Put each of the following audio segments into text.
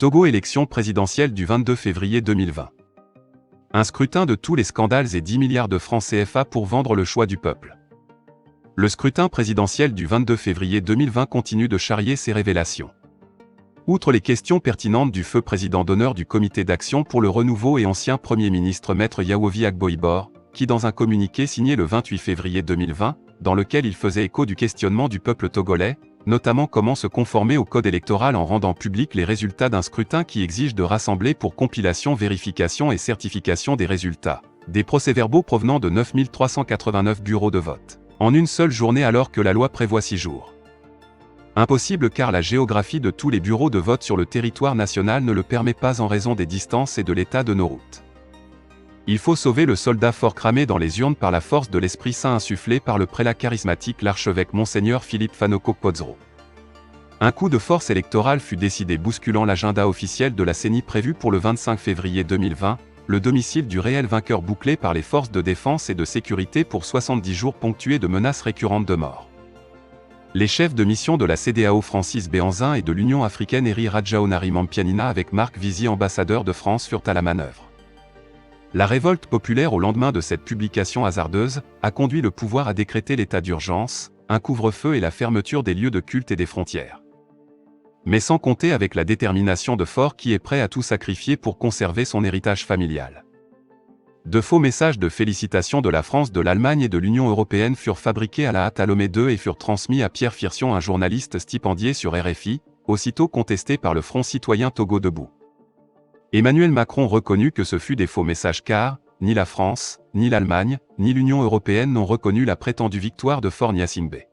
Togo élection présidentielle du 22 février 2020. Un scrutin de tous les scandales et 10 milliards de francs CFA pour vendre le choix du peuple. Le scrutin présidentiel du 22 février 2020 continue de charrier ses révélations. Outre les questions pertinentes du feu président d'honneur du Comité d'action pour le renouveau et ancien Premier ministre Maître Yahovi Agbo-Ibor, qui dans un communiqué signé le 28 février 2020, dans lequel il faisait écho du questionnement du peuple togolais, notamment comment se conformer au code électoral en rendant publics les résultats d'un scrutin qui exige de rassembler pour compilation, vérification et certification des résultats, des procès-verbaux provenant de 9389 bureaux de vote, en une seule journée alors que la loi prévoit 6 jours. Impossible car la géographie de tous les bureaux de vote sur le territoire national ne le permet pas en raison des distances et de l'état de nos routes. Il faut sauver le soldat fort cramé dans les urnes par la force de l'Esprit Saint insufflé par le prélat charismatique l'archevêque Monseigneur Philippe Fanoko Podzro. Un coup de force électorale fut décidé bousculant l'agenda officiel de la CENI prévu pour le 25 février 2020, le domicile du réel vainqueur bouclé par les forces de défense et de sécurité pour 70 jours ponctués de menaces récurrentes de mort. Les chefs de mission de la CEDEAO Francis Béhanzin et de l'Union africaine Eri Radjaonari-Mampianina avec Marc Vizier ambassadeur de France furent à la manœuvre. La révolte populaire au lendemain de cette publication hasardeuse a conduit le pouvoir à décréter l'état d'urgence, un couvre-feu et la fermeture des lieux de culte et des frontières. Mais sans compter avec la détermination de Faure qui est prêt à tout sacrifier pour conserver son héritage familial. De faux messages de félicitations de la France, de l'Allemagne et de l'Union européenne furent fabriqués à la hâte à Lomé II et furent transmis à Pierre Firsion, un journaliste stipendié sur RFI, aussitôt contesté par le Front citoyen Togo debout. Emmanuel Macron reconnut que ce fut des faux messages car, ni la France, ni l'Allemagne, ni l'Union européenne n'ont reconnu la prétendue victoire de Faure Gnassingbé.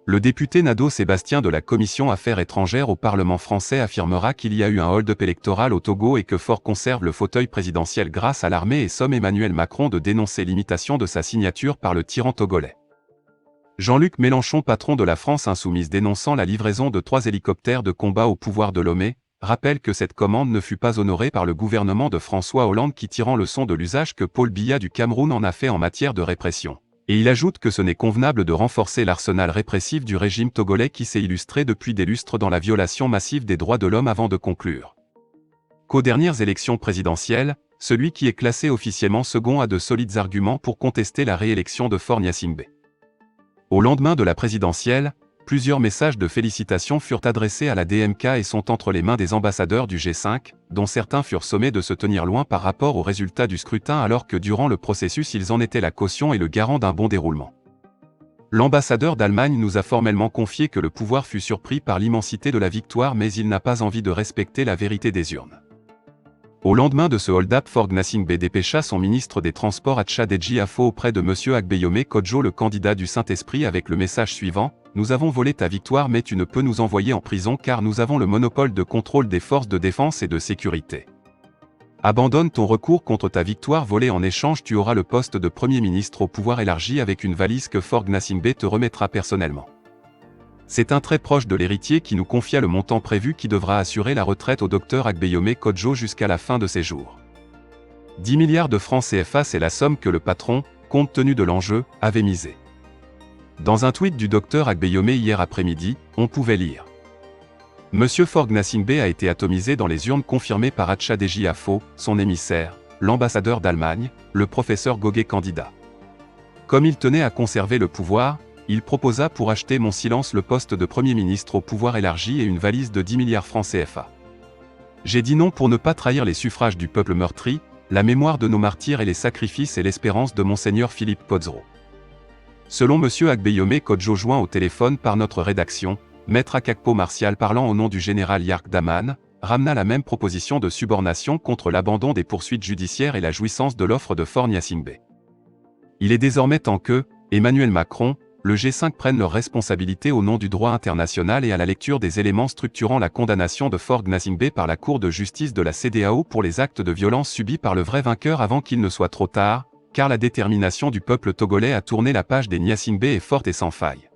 Le député Nadeau Sébastien de la Commission Affaires étrangères au Parlement français affirmera qu'il y a eu un hold-up électoral au Togo et que Faure conserve le fauteuil présidentiel grâce à l'armée et somme Emmanuel Macron de dénoncer l'imitation de sa signature par le tyran togolais. Jean-Luc Mélenchon, patron de la France insoumise, dénonçant la livraison de 3 hélicoptères de combat au pouvoir de Lomé, rappelle que cette commande ne fut pas honorée par le gouvernement de François Hollande qui, tirant leçon de l'usage que Paul Biya du Cameroun en a fait en matière de répression. Et il ajoute que ce n'est convenable de renforcer l'arsenal répressif du régime togolais qui s'est illustré depuis des lustres dans la violation massive des droits de l'homme avant de conclure qu'aux dernières élections présidentielles, celui qui est classé officiellement second a de solides arguments pour contester la réélection de Faure Gnassingbé. Au lendemain de la présidentielle, plusieurs messages de félicitations furent adressés à la DMK et sont entre les mains des ambassadeurs du G5, dont certains furent sommés de se tenir loin par rapport aux résultats du scrutin alors que durant le processus ils en étaient la caution et le garant d'un bon déroulement. L'ambassadeur d'Allemagne nous a formellement confié que le pouvoir fut surpris par l'immensité de la victoire mais il n'a pas envie de respecter la vérité des urnes. Au lendemain de ce hold-up, Faure Gnassingbé dépêcha son ministre des Transports Acha Deji Afo auprès de M. Agbeyome Kodjo, le candidat du Saint-Esprit, avec le message suivant: « Nous avons volé ta victoire mais tu ne peux nous envoyer en prison car nous avons le monopole de contrôle des forces de défense et de sécurité. Abandonne ton recours contre ta victoire volée, en échange tu auras le poste de Premier ministre au pouvoir élargi avec une valise que Faure Gnassingbé te remettra personnellement. » C'est un très proche de l'héritier qui nous confia le montant prévu qui devra assurer la retraite au docteur Agbeyome Kodjo jusqu'à la fin de ses jours. 10 milliards de francs CFA, c'est la somme que le patron, compte tenu de l'enjeu, avait misé. Dans un tweet du docteur Agbeyome hier après-midi, on pouvait lire: Monsieur Faure Gnassingbé a été atomisé dans les urnes, confirmé par Acha Deji Afo, son émissaire, l'ambassadeur d'Allemagne, le professeur Goguet candidat. Comme il tenait à conserver le pouvoir, il proposa pour acheter mon silence le poste de Premier ministre au pouvoir élargi et une valise de 10 milliards francs CFA. J'ai dit non pour ne pas trahir les suffrages du peuple meurtri, la mémoire de nos martyrs et les sacrifices et l'espérance de Monseigneur Philippe Podzro. Selon M. Agbeyome Kodjo, joint au téléphone par notre rédaction, Maître Akakpo Martial, parlant au nom du général Yark Daman, ramena la même proposition de subornation contre l'abandon des poursuites judiciaires et la jouissance de l'offre de Faure Gnassingbé. Il est désormais temps que Emmanuel Macron, le G5 prennent leurs responsabilités au nom du droit international et à la lecture des éléments structurant la condamnation de Faure Gnassingbé par la Cour de justice de la CEDEAO pour les actes de violence subis par le vrai vainqueur avant qu'il ne soit trop tard, car la détermination du peuple togolais à tourner la page des Gnassingbé est forte et sans faille.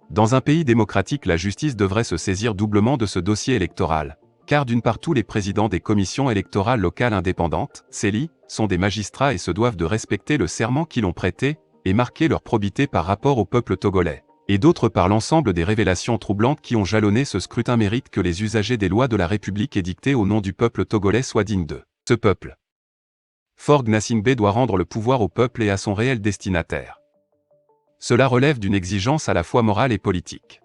Dans un pays démocratique, la justice devrait se saisir doublement de ce dossier électoral, car d'une part tous les présidents des commissions électorales locales indépendantes, CELI, sont des magistrats et se doivent de respecter le serment qu'ils ont prêté, et marquer leur probité par rapport au peuple togolais, et d'autre par l'ensemble des révélations troublantes qui ont jalonné ce scrutin méritent que les usagers des lois de la République édictées au nom du peuple togolais soient dignes de ce peuple. Faure Gnassingbé doit rendre le pouvoir au peuple et à son réel destinataire. Cela relève d'une exigence à la fois morale et politique.